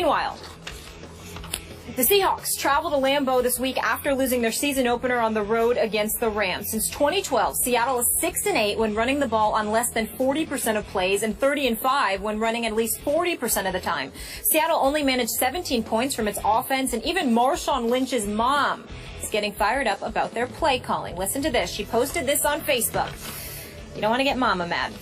Meanwhile, the Seahawks travel to Lambeau this week after losing their season opener on the road against the Rams. Since 2012, Seattle is 6-8 when running the ball on less than 40% of plays and 30-5 when running at least 40% of the time. Seattle only managed 17 points from its offense, and even Marshawn Lynch's mom is getting fired up about their play calling. Listen to this. She posted this on Facebook. You don't want to get mama mad.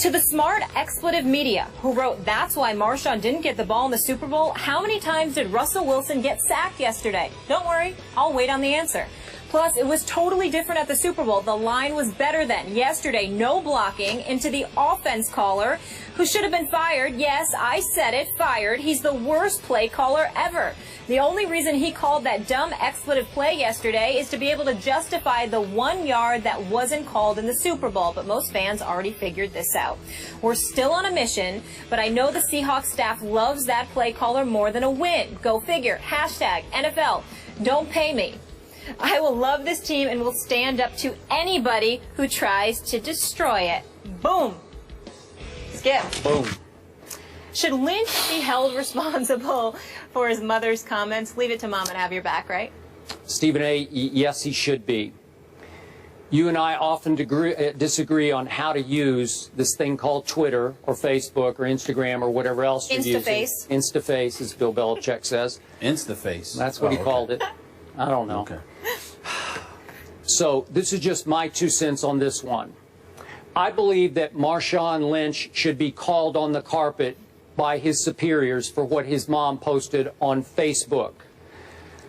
To the smart expletive media who wrote, "That's why Marshawn didn't get the ball in the Super Bowl," how many times did Russell Wilson get sacked yesterday? Don't worry, I'll wait on the answer. Plus, it was totally different at the Super Bowl. The line was better then. Yesterday, no blocking into the offense caller, who should have been fired. Yes, I said it, fired. He's the worst play caller ever. The only reason he called that dumb expletive play yesterday is to be able to justify the 1 yard that wasn't called in the Super Bowl. But most fans already figured this out. We're still on a mission, but I know the Seahawks staff loves that play caller more than a win. Go figure. Hashtag NFL. Don't pay me. I will love this team and will stand up to anybody who tries to destroy it. Boom. Skip. Boom. Should Lynch be held responsible for his mother's comments? Leave it to Mom and have your back, right? Stephen A., yes, he should be. You and I often disagree on how to use this thing called Twitter or Facebook or Instagram or whatever else you're using. Instaface. Instaface, as Bill Belichick says. Instaface. That's what he called it. I don't know. Okay. So this is just my 2 cents on this one. I believe that Marshawn Lynch should be called on the carpet by his superiors for what his mom posted on Facebook.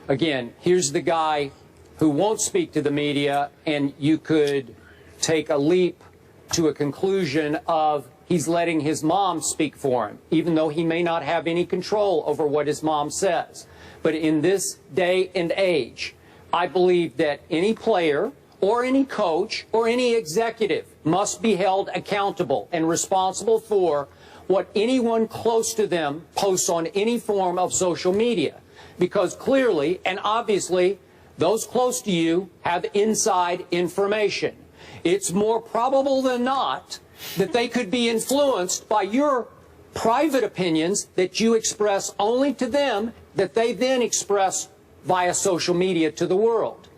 Again, here's the guy who won't speak to the media, and you could take a leap to a conclusion of he's letting his mom speak for him, even though he may not have any control over what his mom says. But in this day and age, I believe that any player or any coach or any executive must be held accountable and responsible for what anyone close to them posts on any form of social media. Because clearly and obviously, those close to you have inside information. It's more probable than not that they could be influenced by your private opinions that you express only to them, that they then express via social media to the world.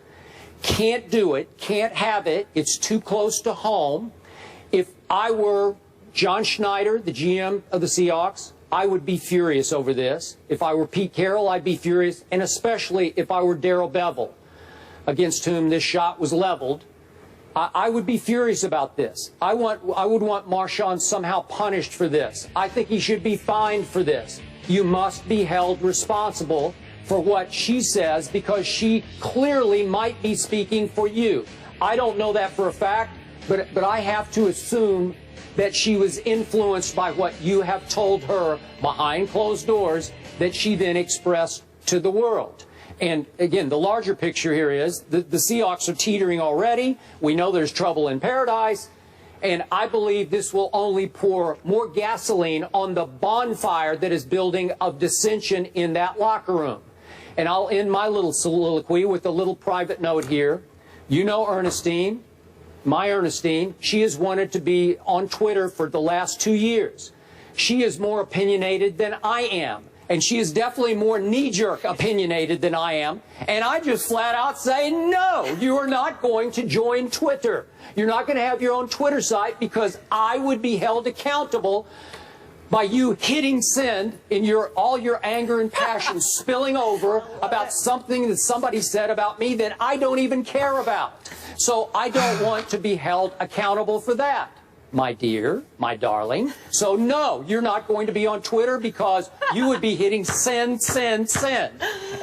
Can't do it, can't have it, it's too close to home. If I were John Schneider, the GM of the Seahawks, I would be furious over this. If I were Pete Carroll, I'd be furious, and especially if I were Darrell Bevell, against whom this shot was leveled, I would be furious about this. I would want Marshawn somehow punished for this. I think he should be fined for this. You must be held responsible for what she says, because she clearly might be speaking for you. I don't know that for a fact, but I have to assume that she was influenced by what you have told her behind closed doors that she then expressed to the world. And again, the larger picture here is the Seahawks are teetering already. We know there's trouble in paradise. And I believe this will only pour more gasoline on the bonfire that is building of dissension in that locker room. And I'll end my little soliloquy with a little private note here. You know Ernestine, my Ernestine, she has wanted to be on Twitter for the last 2 years. She is more opinionated than I am. And she is definitely more knee-jerk opinionated than I am. And I just flat out say, no, you are not going to join Twitter. You're not going to have your own Twitter site, because I would be held accountable by you hitting send in all your anger and passion spilling over about something that somebody said about me that I don't even care about. So I don't want to be held accountable for that, my dear, my darling. So no, you're not going to be on Twitter, because you would be hitting send, send, send.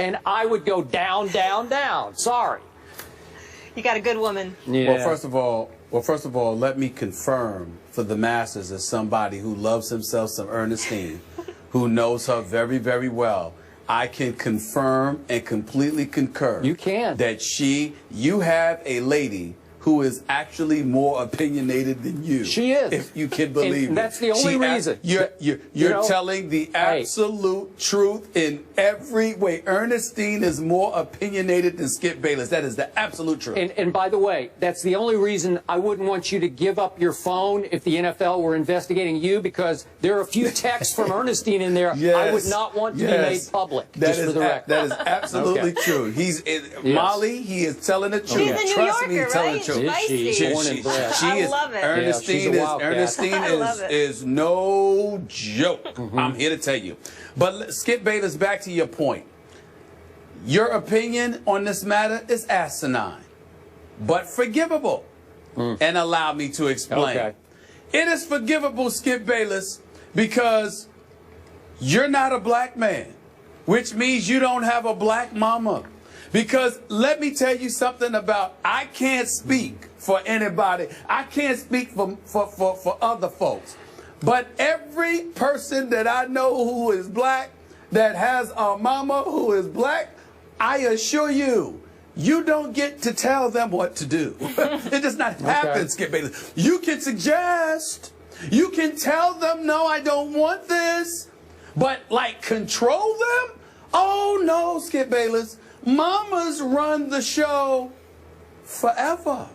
And I would go down, down, down. Sorry. You got a good woman. Yeah. Well, first of all, let me confirm for the masses, as somebody who loves himself some Ernestine, who knows her very, very well, I can confirm and completely concur. You can. That you have a lady who is actually more opinionated than you. She is. If you can believe and that's the only reason. You're telling the absolute truth in every way. Ernestine is more opinionated than Skip Bayless. That is the absolute truth. And by the way, that's the only reason I wouldn't want you to give up your phone if the NFL were investigating you, because there are a few texts from Ernestine in there I would not want to be made public. That is absolutely true. He's Molly. He is telling the truth. She's a New Trust Yorker, me, he's telling the truth. I love it. Ernestine is no joke. I'm here to tell you. But Skip Bayless, back to your point. Your opinion on this matter is asinine, but forgivable. And allow me to explain. Okay. It is forgivable, Skip Bayless, because you're not a black man, which means you don't have a black mama. Because let me tell you something about, I can't speak for anybody. I can't speak for other folks. But every person that I know who is black, that has a mama who is black, I assure you, you don't get to tell them what to do. It does not happen, Skip Bayless. You can suggest, you can tell them, no, I don't want this, but like control them? Oh no, Skip Bayless. Mamas run the show forever.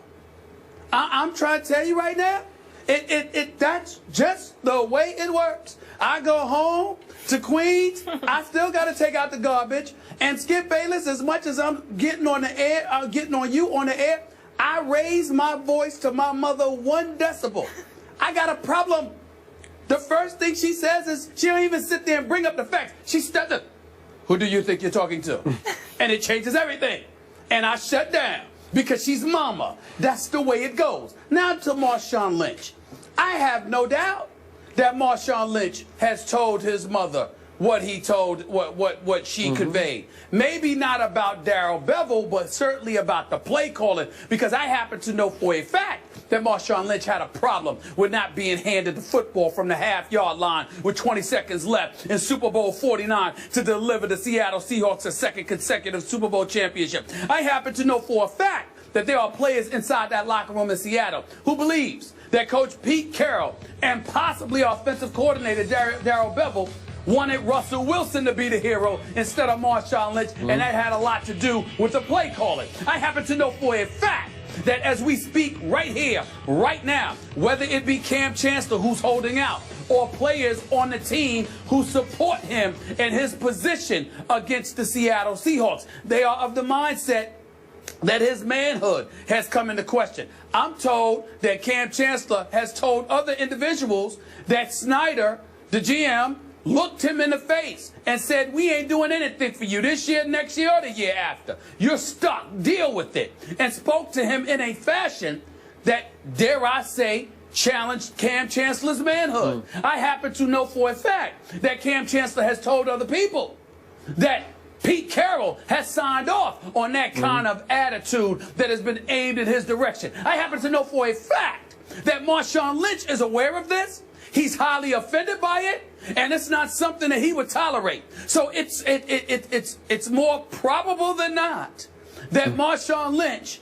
I'm trying to tell you right now, that's just the way it works. I go home to Queens, I still got to take out the garbage. And Skip Bayless, as much as I'm getting on the air, getting on you on the air, I raise my voice to my mother 1 decibel. I got a problem. The first thing she says is, she don't even sit there and bring up the facts. She steps up. Who do you think you're talking to? And it changes everything. And I shut down because she's mama. That's the way it goes. Now to Marshawn Lynch. I have no doubt that Marshawn Lynch has told his mother what he told, what she conveyed. Maybe not about Darrell Bevel, but certainly about the play calling, because I happen to know for a fact that Marshawn Lynch had a problem with not being handed the football from the half-yard line with 20 seconds left in Super Bowl 49 to deliver the Seattle Seahawks a second consecutive Super Bowl championship. I happen to know for a fact that there are players inside that locker room in Seattle who believes that Coach Pete Carroll and possibly offensive coordinator Darrell Bevel wanted Russell Wilson to be the hero instead of Marshawn Lynch, and that had a lot to do with the play calling. I happen to know for a fact that as we speak right here, right now, whether it be Cam Chancellor who's holding out or players on the team who support him and his position against the Seattle Seahawks, they are of the mindset that his manhood has come into question. I'm told that Cam Chancellor has told other individuals that Snyder, the GM, looked him in the face and said, we ain't doing anything for you this year, next year, or the year after. You're stuck. Deal with it. And spoke to him in a fashion that, dare I say, challenged Cam Chancellor's manhood. I happen to know for a fact that Cam Chancellor has told other people that Pete Carroll has signed off on that kind of attitude that has been aimed in his direction. I happen to know for a fact that Marshawn Lynch is aware of this. He's highly offended by it, and it's not something that he would tolerate. So it's more probable than not that Marshawn Lynch,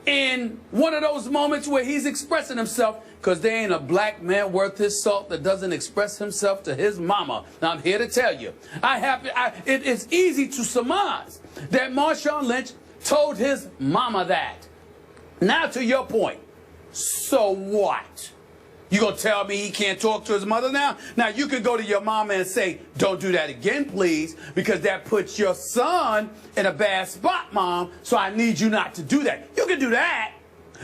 in one of those moments where he's expressing himself, because there ain't a black man worth his salt that doesn't express himself to his mama. Now, I'm here to tell you, it is easy to surmise that Marshawn Lynch told his mama that. Now, to your point, so what? You gonna tell me he can't talk to his mother now? Now, you could go to your mama and say, don't do that again, please, because that puts your son in a bad spot, Mom, so I need you not to do that. You can do that.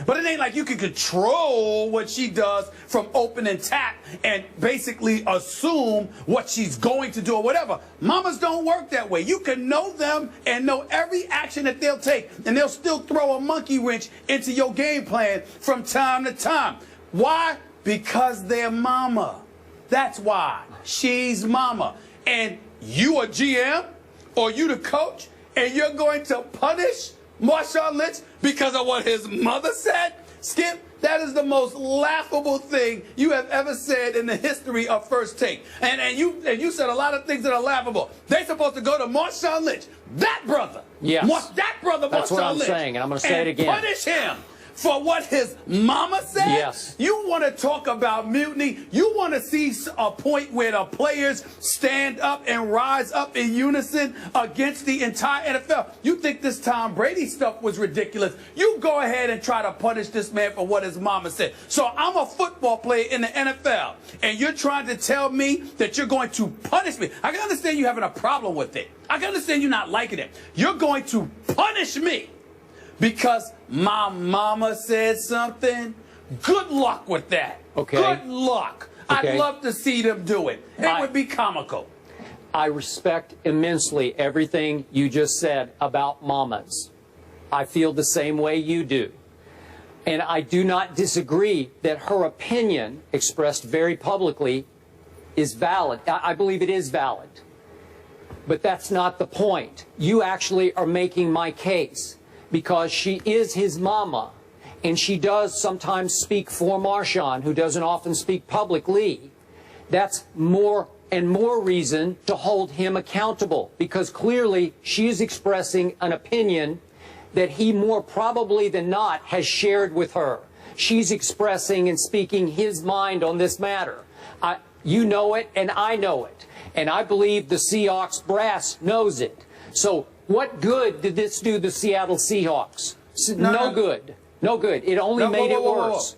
But it ain't like you can control what she does from open and tap and basically assume what she's going to do or whatever. Mamas don't work that way. You can know them and know every action that they'll take, and they'll still throw a monkey wrench into your game plan from time to time. Why? Because they're mama. That's why. She's mama. And you a GM or you the coach, and you're going to punish Marshawn Lynch because of what his mother said? Skip, that is the most laughable thing you have ever said in the history of First Take. And you said a lot of things that are laughable. They're supposed to go to Marshawn Lynch, that brother. Yes. That brother, That's Marshawn what I'm Lynch, saying, and I'm going to say it again. Punish him for what his mama said? Yes. You want to talk about mutiny? You want to see a point where the players stand up and rise up in unison against the entire NFL? You think this Tom Brady stuff was ridiculous? You go ahead and try to punish this man for what his mama said. So I'm a football player in the NFL, and you're trying to tell me that you're going to punish me. I can understand you having a problem with it. I can understand you not liking it. You're going to punish me because my mama said something? Good luck with that. Okay. Good luck. Okay. I'd love to see them do it. It would be comical. I respect immensely everything you just said about mamas. I feel the same way you do. And I do not disagree that her opinion, expressed very publicly, is valid. I believe it is valid. But that's not the point. You actually are making my case because she is his mama, and she does sometimes speak for Marshawn, who doesn't often speak publicly. That's more and more reason to hold him accountable, because clearly she is expressing an opinion that he more probably than not has shared with her. She's expressing and speaking his mind on this matter. You know it, and I know it. And I believe the Seahawks brass knows it. So what good did this do the Seattle Seahawks? No good. No good. It only made it worse.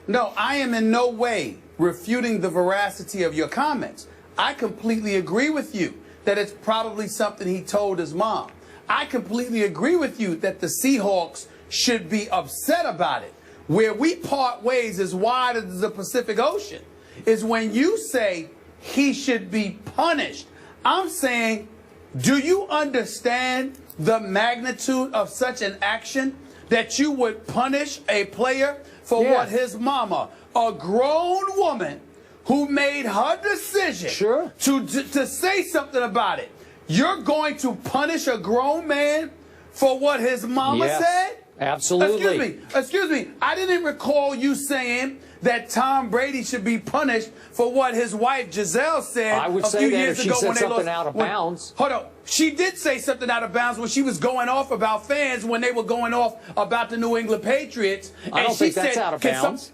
No, I am in no way refuting the veracity of your comments. I completely agree with you that it's probably something he told his mom. I completely agree with you that the Seahawks should be upset about it. Where we part ways as wide as the Pacific Ocean is when you say he should be punished. I'm saying, do you understand the magnitude of such an action that you would punish a player for what his mama, a grown woman who made her decision to say something about it? You're going to punish a grown man for what his mama said? Absolutely. Excuse me. I didn't recall you saying that Tom Brady should be punished for what his wife Giselle said I would a say few that years if she ago said when they something lost. out of bounds. Hold on. She did say something out of bounds when she was going off about fans when they were going off about the New England Patriots. I don't think that's out of bounds.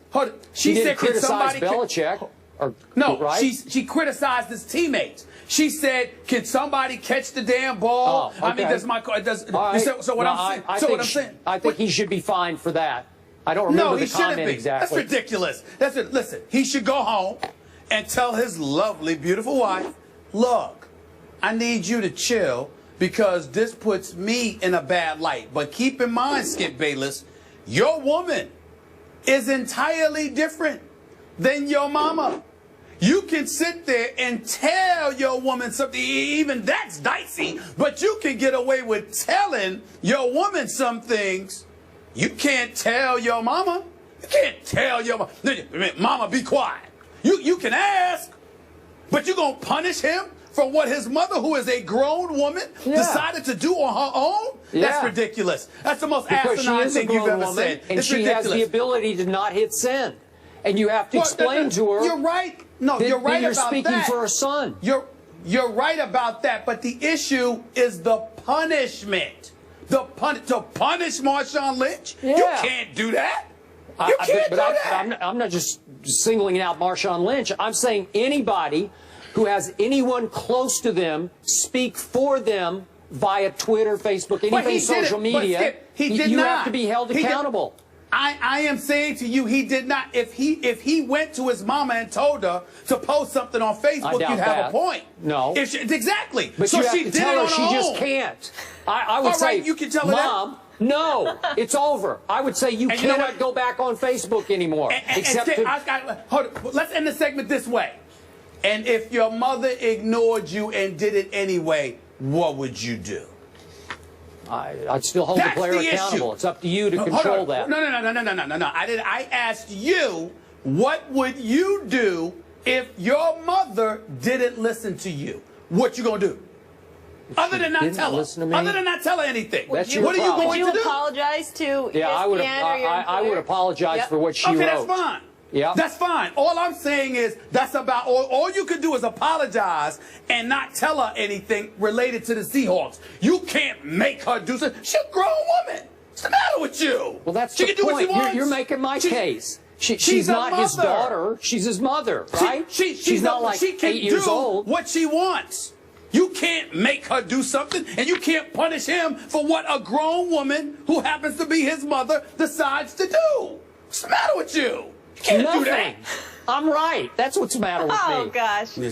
She didn't said, criticize Belichick. No, right? she criticized his teammates. She said, "Can somebody catch the damn ball?" Oh, okay. I mean, that's my. So what I'm saying. I think he should be fined for that. I don't remember the comment exactly. That's ridiculous. That's it. Listen, he should go home and tell his lovely, beautiful wife, "Look, I need you to chill because this puts me in a bad light. But keep in mind, Skip Bayless, your woman is entirely different than your mama. You can sit there and tell your woman something, even that's dicey, but you can get away with telling your woman some things. You can't tell your mama. You can't tell your mama, mama, be quiet. You can ask, but you're going to punish him for what his mother, who is a grown woman, decided to do on her own? That's ridiculous. That's the most asinine thing you've ever said. And it's she ridiculous. has the ability to not hit send. And you have to explain to her. You're right. No, you're right you're about speaking that. for her son. You're right about that. But the issue is the punishment. To punish Marshawn Lynch? You can't do that. You can't do that. I'm not just singling out Marshawn Lynch. I'm saying anybody who has anyone close to them speak for them via Twitter, Facebook, anything social media. You have to be held accountable. I am saying to you, he did not. If he went to his mama and told her to post something on Facebook, you'd have a point. No. Exactly. But so you have she to did tell it her on she her just own. can't. I would say, you can tell her Mom, no, it's over. I would say you cannot go back on Facebook anymore. Let's end the segment this way. And if your mother ignored you and did it anyway, what would you do? I'd still hold the player accountable. It's up to you to control that. No. I asked you, what would you do if your mother didn't listen to you? What you gonna do? Other than not tell her. Other than not tell her anything. What are you going to do? Would you apologize to Espn I would apologize for what she wrote. Okay, that's fine. Yeah. That's fine. All I'm saying is that's about all you could do is apologize and not tell her anything related to the Seahawks. You can't make her do something. She's a grown woman. What's the matter with you? Well, that's she the can do point. what she wants. You're making my case. She's She's not his mother. daughter. She's his mother, right? She's not like she can 8 years do old. what she wants. You can't make her do something, and you can't punish him for what a grown woman who happens to be his mother decides to do. What's the matter with you? You can't do that. I'm right. That's what's the matter with me. Oh gosh. You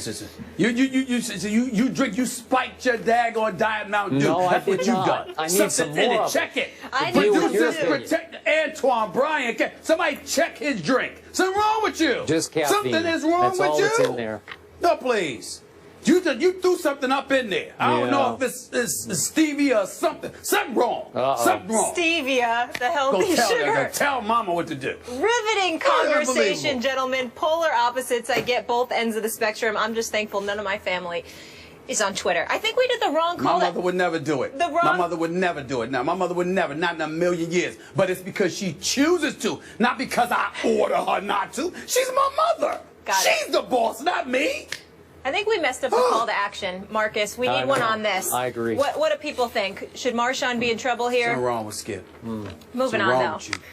drink. You spiked your daggone Diet Mountain Dew. No, That's I did what you not. done. I need Something some in more it. of Check it. I The need some producers more. protect Antoine Bryan. Somebody check his drink. Something wrong with you? Just caffeine. Something is wrong That's with all you. that's in there. No, please. You threw something up in there. I don't know if it's stevia or something. Something wrong. Something wrong. Stevia, the healthy sugar. Tell Mama what to do. Riveting conversation, Unbelievable. gentlemen. Polar opposites. I get both ends of the spectrum. I'm just thankful none of my family is on Twitter. I think we did the wrong call. My mother would never do it. My mother would never do it. Now, my mother would never, not in a million years. But it's because she chooses to, not because I order her not to. She's my mother. Got it. She's the boss, not me. I think we messed up the call to action, Marcus. We need one on this. I agree. What do people think? Should Marshawn be in trouble here? What's wrong with Skip? Moving on, though.